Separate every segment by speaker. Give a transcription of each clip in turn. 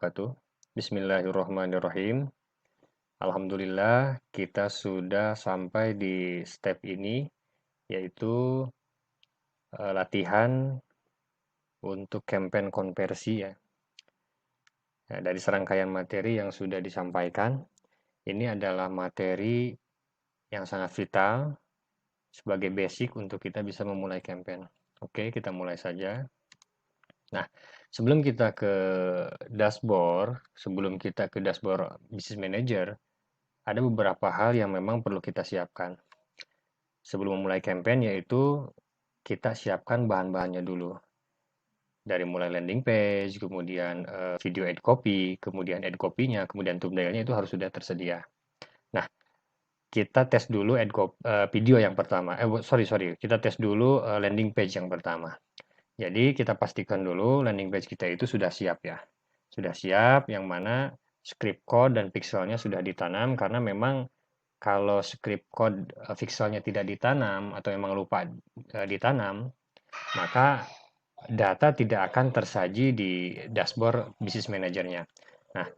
Speaker 1: wabarakatuh. Bismillahirrahmanirrahim. Alhamdulillah, kita sudah sampai di step ini, yaitu latihan untuk campaign konversi ya. Nah, dari serangkaian materi yang sudah disampaikan, ini adalah materi yang sangat vital sebagai basic untuk kita bisa memulai campaign. Oke, kita mulai saja. Nah, sebelum kita ke dashboard Business Manager, ada beberapa hal yang memang perlu kita siapkan. Sebelum memulai campaign, yaitu kita siapkan bahan-bahannya dulu. Dari mulai landing page, kemudian video ad copy, kemudian ad copy-nya, kemudian thumbnail-nya itu harus sudah tersedia. Nah, kita tes dulu video yang pertama. Kita tes dulu landing page yang pertama. Jadi kita pastikan dulu landing page kita itu sudah siap ya. Sudah siap, yang mana script code dan pixelnya sudah ditanam, karena memang kalau script code pixelnya tidak ditanam atau memang lupa ditanam, maka data tidak akan tersaji di dashboard Business Manager-nya. Nah,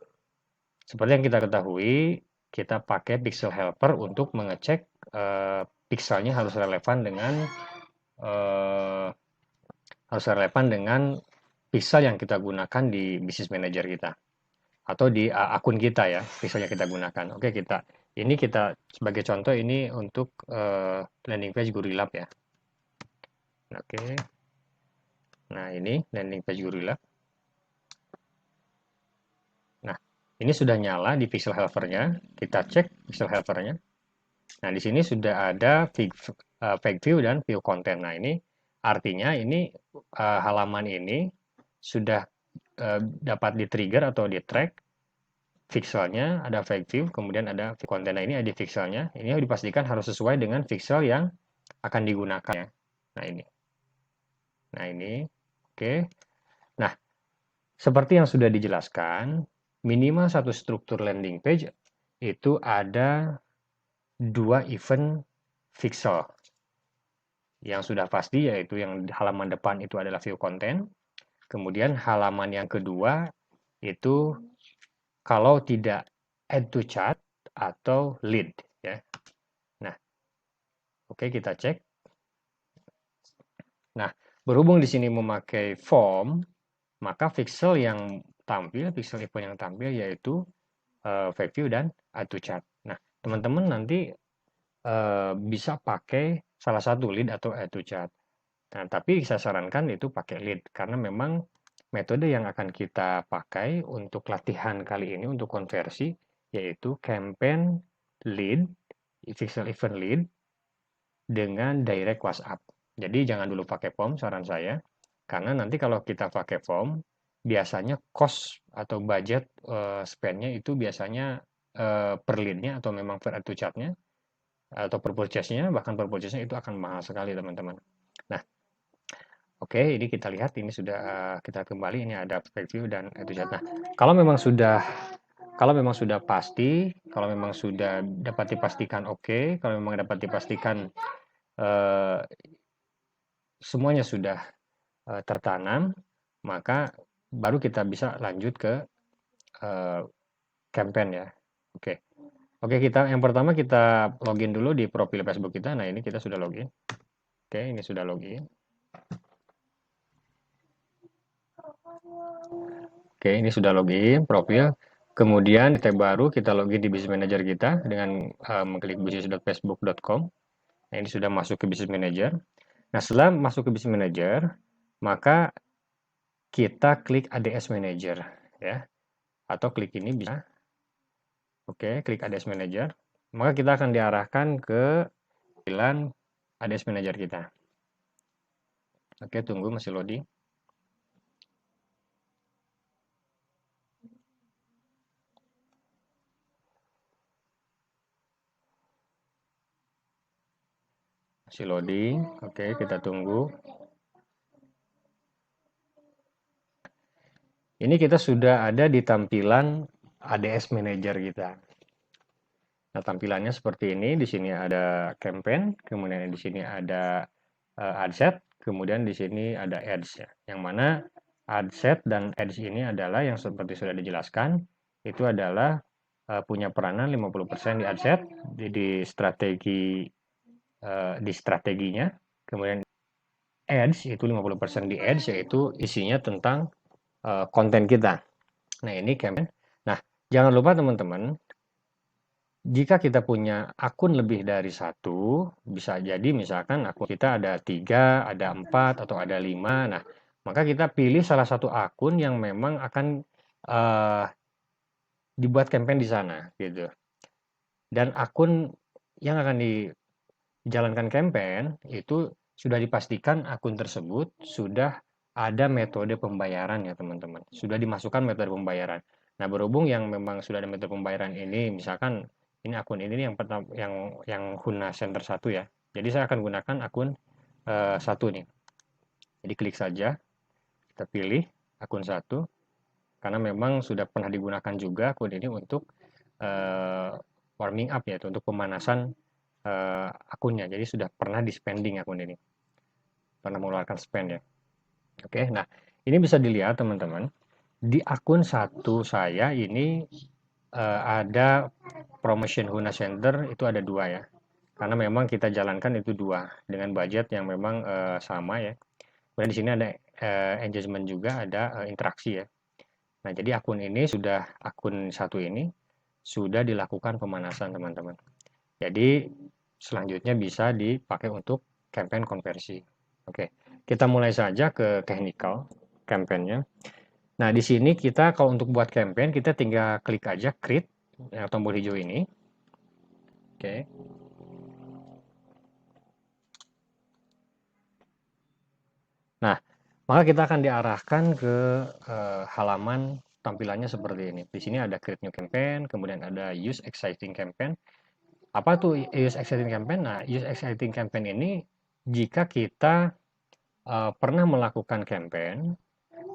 Speaker 1: seperti yang kita ketahui, kita pakai Pixel Helper untuk mengecek pixelnya harus relevan dengan pixel yang kita gunakan di Business Manager kita atau di akun kita ya, pixel yang kita gunakan. Oke, kita sebagai contoh ini untuk landing page Gorilab ya. Oke. Nah, ini landing page Gorilab. Nah, ini sudah nyala di Pixel Helper-nya. Kita cek Pixel Helper-nya. Nah, di sini sudah ada page view dan view content. Nah, ini artinya halaman ini sudah dapat di-trigger atau di-track pixelnya, ada page view, kemudian ada view content. Nah, ini ada pixelnya. Ini dipastikan harus sesuai dengan pixel yang akan digunakan ya. Nah, ini. Oke. Nah, seperti yang sudah dijelaskan, minimal satu struktur landing page itu ada 2 event pixel. Yang sudah pasti yaitu yang halaman depan itu adalah view content. Kemudian halaman yang kedua itu kalau tidak add to chart atau lead ya. Nah, oke, kita cek. Nah, berhubung di sini memakai form, maka pixel event yang tampil yaitu page view dan add to chart. Nah, teman-teman nanti bisa pakai salah satu lead atau add to chart. Nah, tapi saya sarankan itu pakai lead karena memang metode yang akan kita pakai untuk latihan kali ini untuk konversi yaitu campaign lead, pixel event lead dengan direct WhatsApp. Jadi jangan dulu pakai form saran saya, karena nanti kalau kita pakai form, biasanya cost atau budget spend-nya itu biasanya per lead-nya atau memang per add to chart-nya atau per purchase-nya, bahkan per purchase-nya itu akan mahal sekali teman-teman. Nah, oke, ini kita lihat, ini sudah kita kembali, ini ada preview dan add to chart. Nah, kalau memang sudah pasti, kalau memang sudah dapat dipastikan oke, kalau memang dapat dipastikan eh, semuanya sudah tertanam, maka baru kita bisa lanjut ke campaign ya. Oke. Oke, yang pertama kita login dulu di profil Facebook kita. Nah, ini kita sudah login. Oke, ini sudah login. Oke, ini sudah login profil. Kemudian tab baru kita login di Business Manager kita dengan mengklik business.facebook.com. Nah, ini sudah masuk ke Business Manager. Nah, setelah masuk ke Business Manager, maka kita klik ADS Manager ya. Atau klik ini bisa. Oke, klik ADS Manager. Maka kita akan diarahkan ke tampilan ADS Manager kita. Oke, tunggu masih loading. Masih loading. Oke, kita tunggu. Ini kita sudah ada di tampilan ADS Manager kita. Nah, tampilannya seperti ini. Di sini ada campaign, kemudian di sini ada ad set, kemudian di sini ada ads ya. Yang mana Adset dan Ads ini adalah yang seperti sudah dijelaskan, itu adalah punya peranan 50% di adset, di strateginya, kemudian Ads itu 50% di Ads, yaitu isinya tentang konten kita. Nah, ini campaign. Nah, jangan lupa teman-teman, jika kita punya akun lebih dari satu, bisa jadi misalkan akun kita ada 3, ada 4, atau ada 5. Nah, maka kita pilih salah satu akun yang memang akan uh, dibuat campaign di sana, gitu. Dan akun yang akan dijalankan campaign itu sudah dipastikan akun tersebut sudah ada metode pembayaran ya teman-teman. Sudah dimasukkan metode pembayaran. Nah, berhubung yang memang sudah ada metode pembayaran ini, misalkan ini akun ini yang pertama yang Huna Center 1 ya. Jadi saya akan gunakan akun 1 nih. Jadi klik saja, kita pilih akun 1 karena memang sudah pernah digunakan juga akun ini untuk warming up ya, untuk pemanasan akunnya. Jadi sudah pernah di spending akun ini, pernah mengeluarkan spend ya. Oke, nah ini bisa dilihat teman-teman, di akun 1 saya ini ada promotion Huna Center itu ada 2 ya, karena memang kita jalankan itu 2 dengan budget yang memang sama ya. Kemudian di sini ada engagement juga, ada interaksi ya. Nah, jadi akun 1 ini sudah dilakukan pemanasan teman-teman. Jadi selanjutnya bisa dipakai untuk campaign konversi. Oke, kita mulai saja ke technical campaign-nya. Nah, di sini kita kalau untuk buat campaign, kita tinggal klik aja create, tombol hijau ini. Oke. Nah, maka kita akan diarahkan ke halaman tampilannya seperti ini. Di sini ada create new campaign, kemudian ada use exciting campaign. Apa tuh use exciting campaign? Nah, use exciting campaign ini jika kita pernah melakukan campaign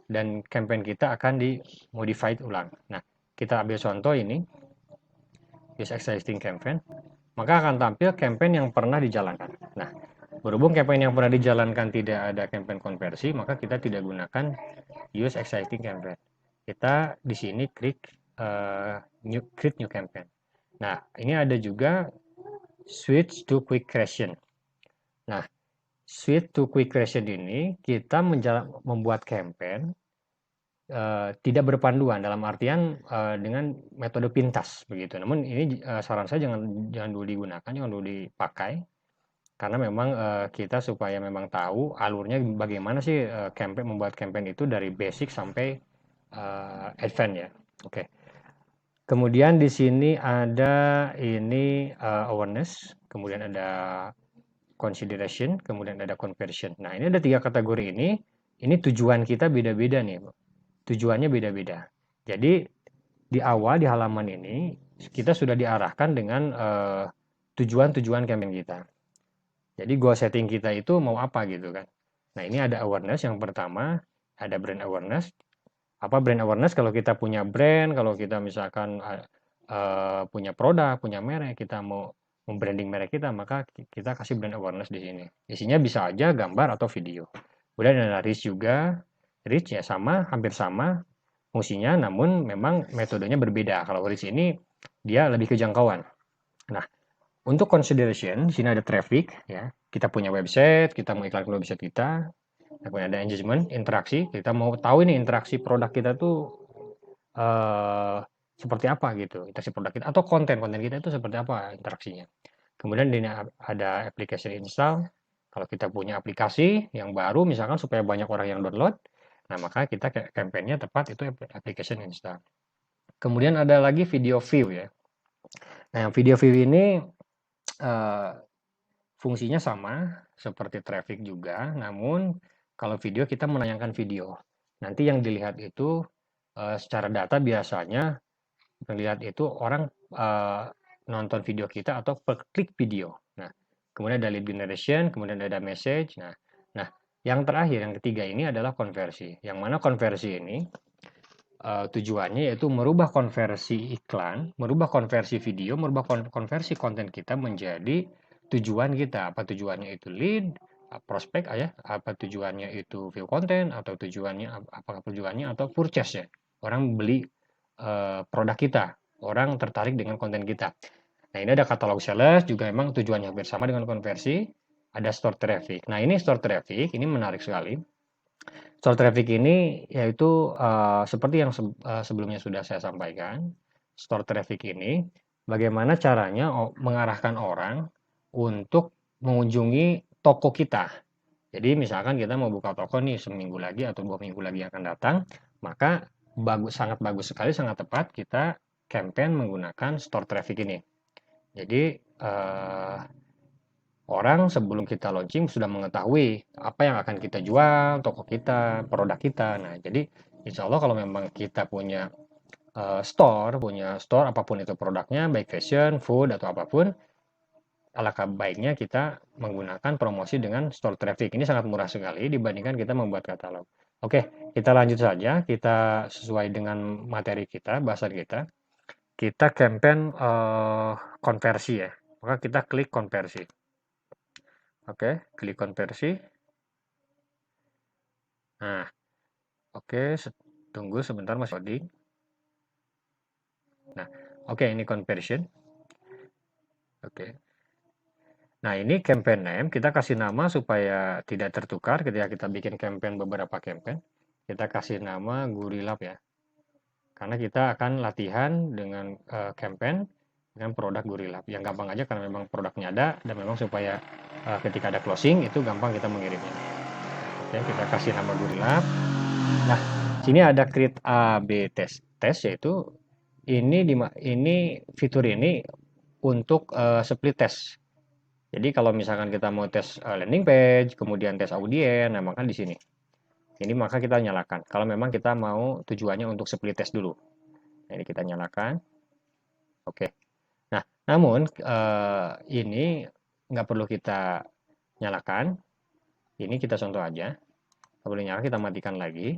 Speaker 1: dan campaign kita akan dimodified ulang. Nah, kita ambil contoh ini, use existing campaign, maka akan tampil campaign yang pernah dijalankan. Nah, berhubung campaign yang pernah dijalankan tidak ada campaign konversi, maka kita tidak gunakan use existing campaign. Kita di sini klik create new campaign. Nah, ini ada juga switch to quick creation. Nah, switch to quick creation ini kita membuat campaign tidak berpanduan dalam artian dengan metode pintas begitu. Namun ini saran saya jangan dulu digunakan, jangan dulu dipakai karena memang kita supaya memang tahu alurnya bagaimana sih membuat campaign itu dari basic sampai advance ya. Oke. Kemudian di sini ada ini awareness, kemudian ada consideration, kemudian ada conversion. Nah, ini ada 3 kategori ini. Ini tujuan kita beda-beda nih. Tujuannya beda-beda. Jadi di awal di halaman ini kita sudah diarahkan dengan tujuan-tujuan campaign kita. Jadi goal setting kita itu mau apa gitu kan. Nah, ini ada awareness yang pertama, ada brand awareness. Apa brand awareness? Kalau kita punya brand, kalau kita misalkan punya produk, punya merek, kita mau membranding merek kita, maka kita kasih brand awareness di sini. Isinya bisa aja gambar atau video. Kemudian ada reach juga. Reach ya sama, hampir sama fungsinya, namun memang metodenya berbeda. Kalau reach ini dia lebih ke jangkauan. Nah, untuk consideration, di sini ada traffic ya. Kita punya website, kita mau iklan ke website kita. Kemudian ada engagement, interaksi. Kita mau tahu ini interaksi produk kita tuh seperti apa gitu, interaksi produk kita atau konten kita itu seperti apa interaksinya. Kemudian ini ada application install. Kalau kita punya aplikasi yang baru misalkan supaya banyak orang yang download, nah maka kita campaign-nya tepat itu application install. Kemudian ada lagi video view ya. Nah, yang video view ini fungsinya sama seperti traffic juga, namun kalau video kita menayangkan video. Nanti yang dilihat itu secara data biasanya melihat itu orang nonton video kita atau per klik video. Nah, kemudian ada lead generation, kemudian ada message. Nah, yang terakhir, yang ketiga ini adalah konversi. Yang mana konversi ini tujuannya yaitu merubah konversi iklan, merubah konversi video, merubah konversi konten kita menjadi tujuan kita. Apa tujuannya itu? Lead, prospek ya, apa tujuannya itu view konten, atau tujuannya apakah tujuannya atau purchase ya. Orang beli produk kita, orang tertarik dengan konten kita. Nah, ini ada katalog sales juga memang tujuannya hampir sama dengan konversi, ada store traffic. Nah, ini store traffic, ini menarik sekali. Store traffic ini yaitu seperti yang sebelumnya sudah saya sampaikan. Store traffic ini bagaimana caranya mengarahkan orang untuk mengunjungi toko kita. Jadi misalkan kita mau buka toko nih seminggu lagi atau 2 minggu lagi yang akan datang, maka sangat bagus sekali, sangat tepat kita campaign menggunakan store traffic ini. Jadi orang sebelum kita launching sudah mengetahui apa yang akan kita jual, toko kita, produk kita. Nah, jadi insya Allah kalau memang kita punya punya store apapun itu produknya, baik fashion, food atau apapun, alangkah baiknya kita menggunakan promosi dengan store traffic. Ini sangat murah sekali dibandingkan kita membuat katalog. Oke, kita lanjut saja. Kita sesuai dengan materi kita, bahasan kita. Kita campaign konversi ya. Maka kita klik konversi. Oke, klik konversi. Nah, oke, tunggu sebentar masih loading. Nah, oke, ini conversion. Oke. Nah, ini campaign name, kita kasih nama supaya tidak tertukar ketika kita bikin campaign beberapa campaign. Kita kasih nama Gurilab ya. Karena kita akan latihan dengan campaign dengan produk Gurilab. Yang gampang aja karena memang produknya ada dan memang supaya ketika ada closing itu gampang kita mengirimnya. Oke, kita kasih nama Gurilab. Nah, sini ada create A B test. Test yaitu ini fitur ini untuk split test. Jadi kalau misalkan kita mau tes landing page, kemudian tes audien, nah maka di sini. Ini maka kita nyalakan. Kalau memang kita mau tujuannya untuk split test dulu. Nah, ini kita nyalakan. Oke. Nah, namun ini nggak perlu kita nyalakan. Ini kita contoh aja. Nggak perlu nyalakan, kita matikan lagi.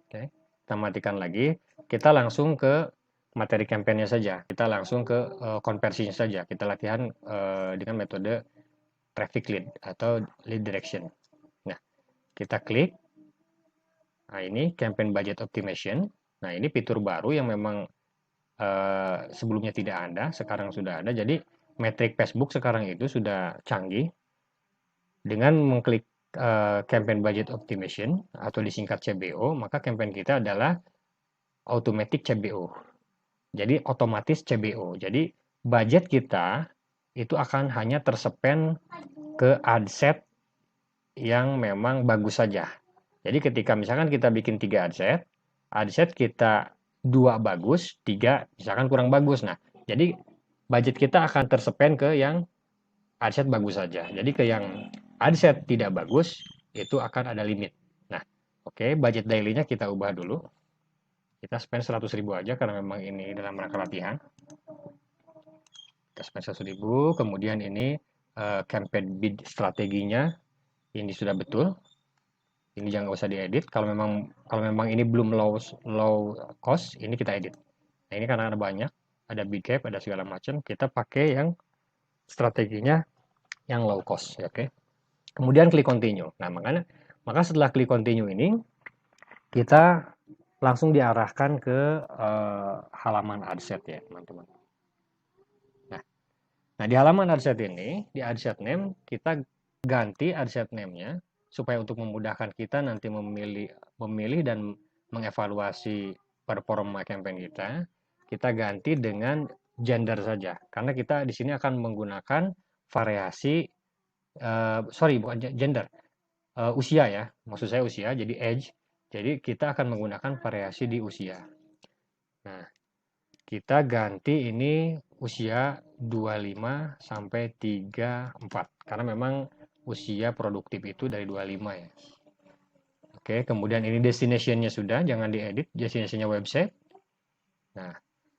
Speaker 1: Oke. Kita matikan lagi. Kita langsung ke materi campaign-nya saja. Kita langsung ke konversinya saja. Kita latihan dengan metode traffic lead atau lead direction. Nah, kita klik. Nah, ini campaign budget optimization. Nah, ini fitur baru yang memang sebelumnya tidak ada, sekarang sudah ada. Jadi, metrik Facebook sekarang itu sudah canggih. Dengan mengklik campaign budget optimization atau disingkat CBO, maka campaign kita adalah automatic CBO. Jadi otomatis CBO. Jadi budget kita itu akan hanya terspend ke ad set yang memang bagus saja. Jadi ketika misalkan kita bikin 3 ad set kita 2 bagus, 3 misalkan kurang bagus. Nah, jadi budget kita akan terspend ke yang ad set bagus saja. Jadi ke yang ad set tidak bagus itu akan ada limit. Nah, oke, budget daily-nya kita ubah dulu. Kita spend 100.000 aja karena memang ini dalam rangka latihan. Kita spend 100.000, kemudian ini campaign bid strateginya ini sudah betul. Ini jangan usah diedit. Kalau memang ini belum low cost, ini kita edit. Nah, ini karena ada banyak, ada bid cap, ada segala macam, kita pakai yang strateginya yang low cost, ya, oke. Kemudian klik continue. Nah, maka setelah klik continue ini kita langsung diarahkan ke halaman ad set ya, teman-teman. Nah, di halaman ad set ini, di ad set name, kita ganti ad set name-nya supaya untuk memudahkan kita nanti memilih dan mengevaluasi performa campaign kita ganti dengan gender saja. Karena kita di sini akan menggunakan variasi, bukan gender, usia ya, maksud saya usia, jadi age. Jadi kita akan menggunakan variasi di usia. Nah, kita ganti ini usia 25 sampai 34 karena memang usia produktif itu dari 25 ya. Oke, kemudian ini destination-nya sudah, jangan diedit, destination-nya website. Nah,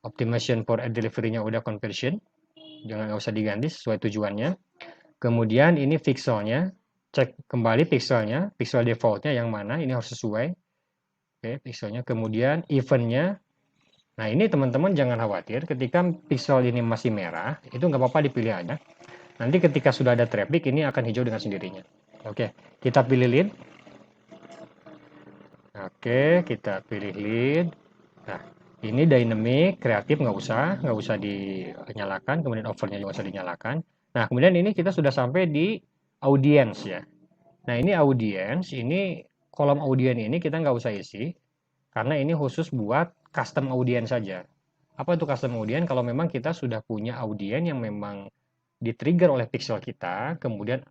Speaker 1: optimization for ad delivery-nya udah conversion, jangan usah diganti sesuai tujuannya. Kemudian ini pixelnya, cek kembali pixelnya, pixel default-nya yang mana, ini harus sesuai. Oke, pixelnya. Kemudian event-nya. Nah, ini teman-teman jangan khawatir, ketika pixel ini masih merah, itu nggak apa-apa dipilih aja. Nanti ketika sudah ada traffic, ini akan hijau dengan sendirinya. Oke, kita pilih lead. Oke, kita pilih lead. Nah, ini dynamic, kreatif nggak usah dinyalakan, kemudian overnya juga nggak usah dinyalakan. Nah, kemudian ini kita sudah sampai di audience ya. Nah, ini audience, ini kolom audience ini kita nggak usah isi, karena ini khusus buat custom audience saja. Apa itu custom audience? Kalau memang kita sudah punya audience yang memang di-trigger oleh pixel kita, kemudian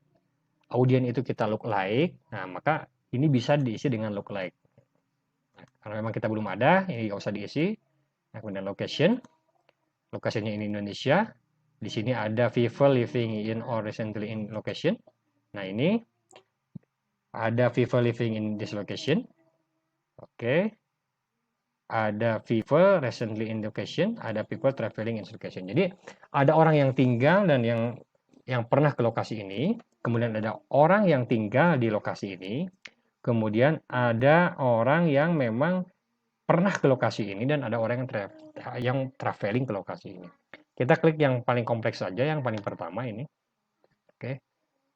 Speaker 1: audience itu kita look like, nah maka ini bisa diisi dengan look like. Nah, kalau memang kita belum ada, ini nggak usah diisi. Nah, kemudian location, lokasinya ini Indonesia. Di sini ada people living in or recently in location. Nah, ini ada people living in this location. Oke. Ada people recently in location, ada people traveling in location. Jadi, ada orang yang tinggal dan yang pernah ke lokasi ini, kemudian ada orang yang tinggal di lokasi ini, kemudian ada orang yang memang pernah ke lokasi ini dan ada orang yang traveling ke lokasi ini. Kita klik yang paling kompleks saja, yang paling pertama ini. Oke.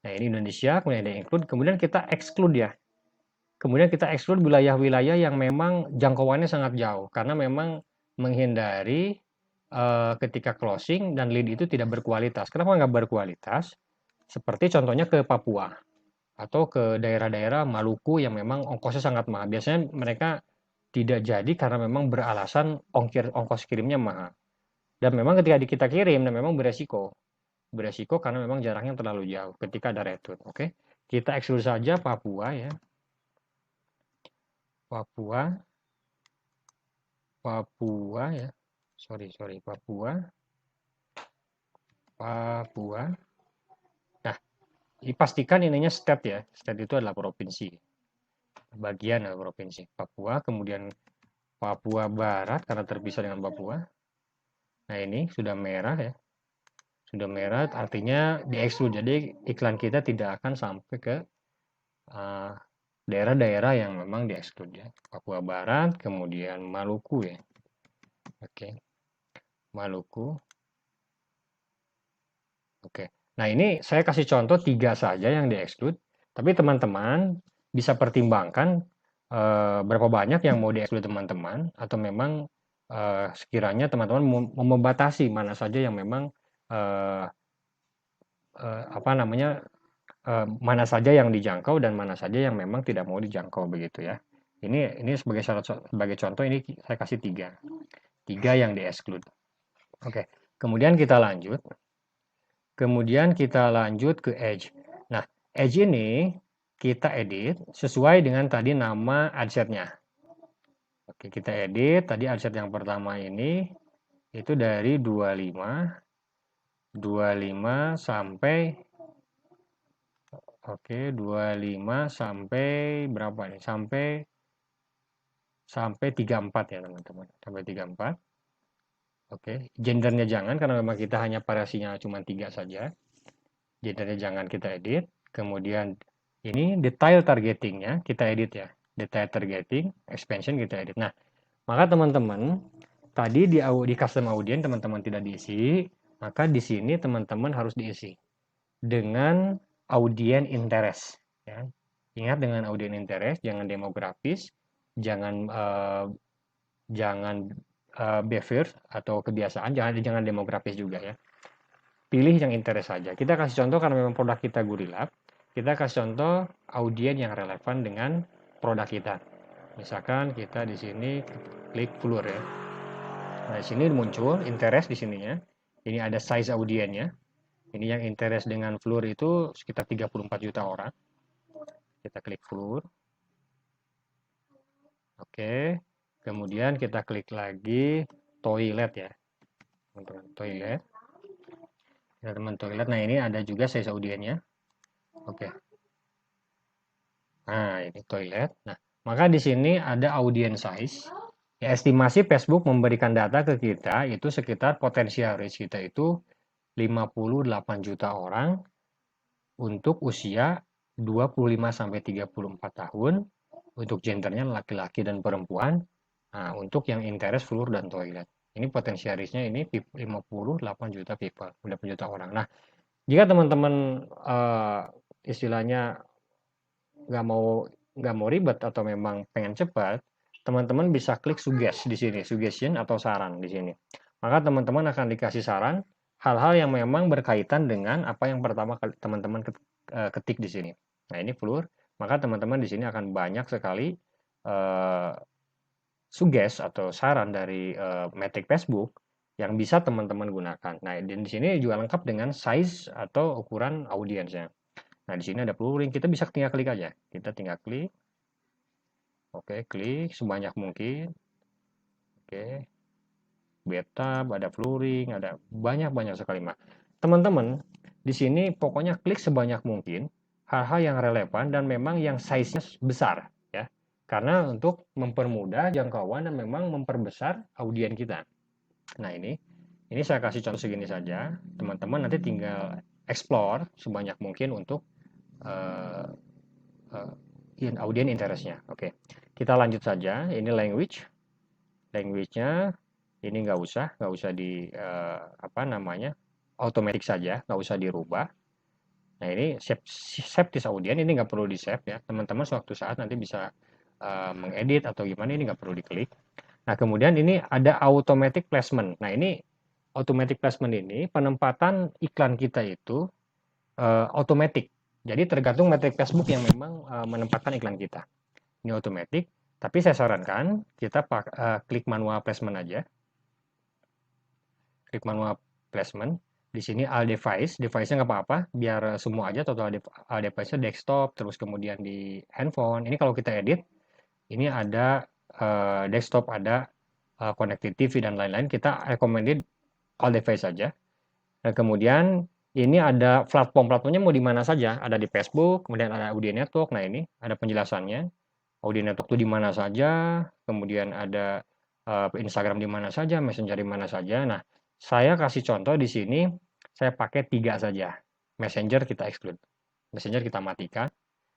Speaker 1: Nah, ini Indonesia, kemudian ada include, kemudian kita exclude ya. Kemudian kita exclude wilayah-wilayah yang memang jangkauannya sangat jauh karena memang menghindari ketika closing dan lead itu tidak berkualitas. Kenapa nggak berkualitas? Seperti contohnya ke Papua atau ke daerah-daerah Maluku yang memang ongkosnya sangat mahal. Biasanya mereka tidak jadi karena memang beralasan ongkos kirimnya mahal. Dan memang ketika kita kirim, dan memang beresiko. Beresiko karena memang jaraknya terlalu jauh ketika ada return. Oke, kita exclude saja Papua ya. Papua ya. Sorry, Papua. Nah, dipastikan ininya state ya. State itu adalah provinsi. Bagian dari provinsi. Papua, kemudian Papua Barat karena terpisah dengan Papua. Nah, ini sudah merah ya. Sudah merah artinya di-exclude. Jadi iklan kita tidak akan sampai ke daerah-daerah yang memang di-exclude ya. Papua Barat, kemudian Maluku ya. Oke. Maluku. Oke. Nah, ini saya kasih contoh 3 saja yang di-exclude, tapi teman-teman bisa pertimbangkan berapa banyak yang mau di-exclude teman-teman, atau memang sekiranya teman-teman mau membatasi mana saja yang memang apa namanya, mana saja yang dijangkau dan mana saja yang memang tidak mau dijangkau begitu ya. Ini sebagai contoh ini saya kasih 3. 3 yang di-exclude. Oke. Kemudian kita lanjut. Ke Edge. Nah, Edge ini kita edit sesuai dengan tadi nama adset-nya. Oke, kita edit. Tadi adset yang pertama ini itu dari 25 sampai 25 sampai berapa nih? Sampai 34 ya, teman-teman. Sampai 34. Oke, gendernya jangan karena memang kita hanya variasinya cuma 3 saja. Gendernya jangan kita edit. Kemudian ini detail targetingnya kita edit ya. Detail targeting, expansion kita edit. Nah, maka teman-teman tadi di custom audience teman-teman tidak diisi, maka di sini teman-teman harus diisi dengan audience interest. Ya. Ingat dengan audience interest, jangan demografis, jangan behavior atau kebiasaan, jangan demografis juga ya. Pilih yang interest saja. Kita kasih contoh karena memang produk kita Gurilab, kita kasih contoh audiens yang relevan dengan produk kita. Misalkan kita di sini klik Fluor ya. Nah, di sini muncul interest di sininya. Ini ada size audiensnya. Ini yang interest dengan Fluor itu sekitar 34 juta orang. Kita klik Fluor. Oke. Kemudian kita klik lagi toilet ya. Toilet. Teman toilet. Nah, ini ada juga size audiensnya. Oke. Nah, ini toilet. Nah, maka di sini ada audience size. Ya, estimasi Facebook memberikan data ke kita itu sekitar potensial reach kita itu 58 juta orang untuk usia 25 sampai 34 tahun, untuk gendernya laki-laki dan perempuan. Nah, untuk yang interest floor dan toilet. Ini potensial reach-nya ini 58 juta people, 58 juta orang. Nah, Jika teman-teman istilahnya nggak mau ribet atau memang pengen cepat, teman-teman bisa klik suggest di sini, suggestion atau saran di sini. Maka teman-teman akan dikasih saran hal-hal yang memang berkaitan dengan apa yang pertama kali teman-teman ketik di sini. Nah, ini Flur, maka teman-teman di sini akan banyak sekali eh, suggest atau saran dari metrik Facebook yang bisa teman-teman gunakan. Nah, dan di sini juga lengkap dengan size atau ukuran audiensnya. Nah, di sini ada pluring, kita bisa tinggal klik aja. Kita tinggal klik, oke, klik sebanyak mungkin, oke, beta, ada pluring, ada banyak-banyak sekali mah. Teman-teman, di sini pokoknya klik sebanyak mungkin hal-hal yang relevan dan memang yang size-nya besar, ya. Karena untuk mempermudah jangkauan dan memang memperbesar audiens kita. Nah, ini saya kasih contoh segini saja. Teman-teman nanti tinggal explore sebanyak mungkin untuk uh, audience interest-nya. Oke, kita lanjut saja. Ini language-nya ini nggak usah di apa namanya automatic saja, nggak usah dirubah. Nah, ini save this audience ini nggak perlu di save ya. Teman-teman suatu saat nanti bisa mengedit atau gimana ini nggak perlu diklik. Nah, kemudian ini ada automatic placement. Nah, ini automatic placement ini penempatan iklan kita itu automatic. Jadi tergantung metrik Facebook yang memang menempatkan iklan kita. Ini automatic, tapi saya sarankan kita klik manual placement aja. Klik manual placement. Di sini all device, device-nya nggak apa-apa, biar semua aja total all device-nya desktop, terus kemudian di handphone. Ini kalau kita edit, ini ada desktop, ada connected TV dan lain-lain. Kita recommended all device saja. Dan kemudian ini ada platformnya mau di mana saja. Ada di Facebook, kemudian ada Audio Network. Nah, ini ada penjelasannya. Audio Network itu di mana saja, kemudian ada Instagram di mana saja, Messenger di mana saja. Nah, saya kasih contoh di sini, saya pakai 3 saja. Messenger kita exclude. Messenger kita matikan.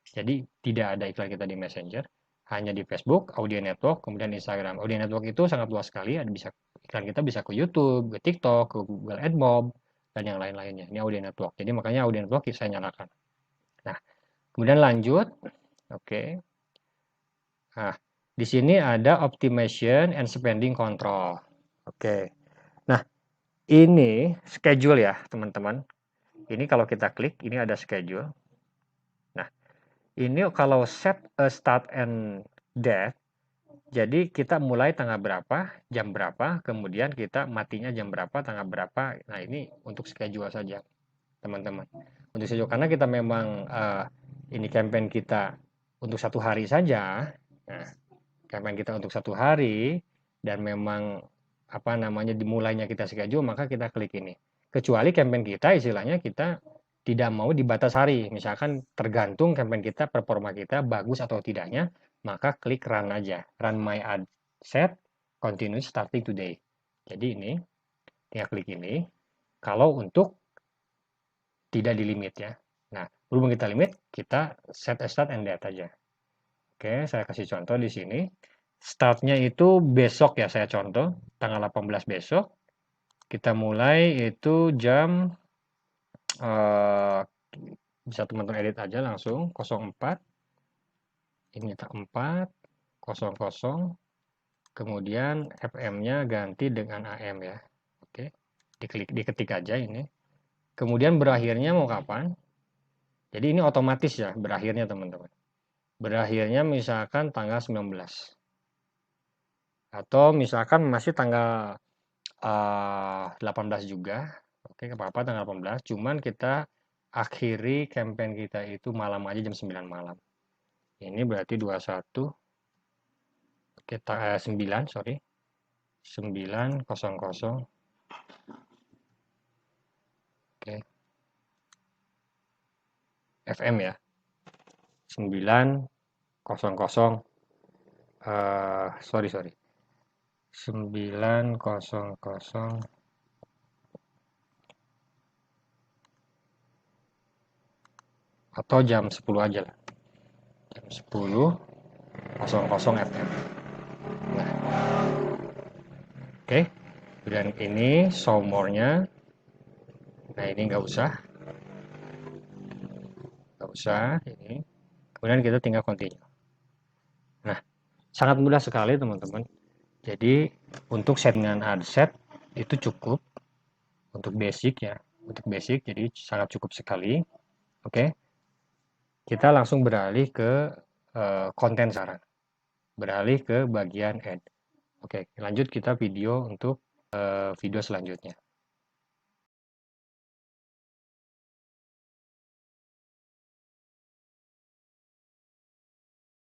Speaker 1: Jadi tidak ada iklan kita di Messenger, hanya di Facebook, Audio Network, kemudian Instagram. Audio Network itu sangat luas sekali, ada bisa iklan kita bisa ke YouTube, ke TikTok, ke Google AdMob, dan yang lain-lainnya. Ini Audio Network. Jadi makanya Audio Network saya nyalakan. Nah, kemudian lanjut. Oke. Nah, di sini ada optimization and spending control. Oke. Nah, ini schedule ya, teman-teman. Ini kalau kita klik, ini ada schedule. Nah, ini kalau set a start and date, jadi kita mulai tanggal berapa, jam berapa, kemudian kita matinya jam berapa, tanggal berapa. Nah, ini untuk schedule saja, teman-teman. Untuk schedule, karena kita memang ini campaign kita untuk 1 hari saja. Nah, campaign kita untuk 1 hari dan memang apa namanya dimulainya kita schedule, maka kita klik ini. Kecuali campaign kita istilahnya kita tidak mau dibatas hari, misalkan tergantung campaign kita, performa kita bagus atau tidaknya, maka klik run aja, run my ad set, continue starting today. Jadi ini, tinggal klik ini, kalau untuk tidak di limit ya. Nah, berhubung kita limit, kita set a start and date aja. Oke, saya kasih contoh di sini. Startnya itu besok ya, saya contoh, tanggal 18 besok. Kita mulai itu jam, bisa teman-teman edit aja langsung, 04. Ini 4:00, kemudian FM-nya ganti dengan AM ya. Oke, diketik aja ini. Kemudian berakhirnya mau kapan? Jadi ini otomatis ya berakhirnya teman-teman. Berakhirnya misalkan tanggal 19. Atau misalkan masih tanggal 18 juga. Oke, apa-apa tanggal 18. Cuman kita akhiri campaign kita itu malam aja jam 9 malam. Ini berarti 21. Kita 9, sorry. 9:00. Oke. FM ya. 9:00. Sorry. 9:00 atau jam 10 aja lah. Jam 10:00 FM. Nah, oke. Dan ini show more-nya. Nah, ini nggak usah. usah ini. Kemudian kita tinggal continue. Nah, sangat mudah sekali teman-teman. Jadi untuk settingan ad set itu cukup untuk basic ya, untuk basic jadi sangat cukup sekali. Oke, kita langsung beralih ke konten sekarang, beralih ke bagian ad. Oke, lanjut kita video untuk video selanjutnya.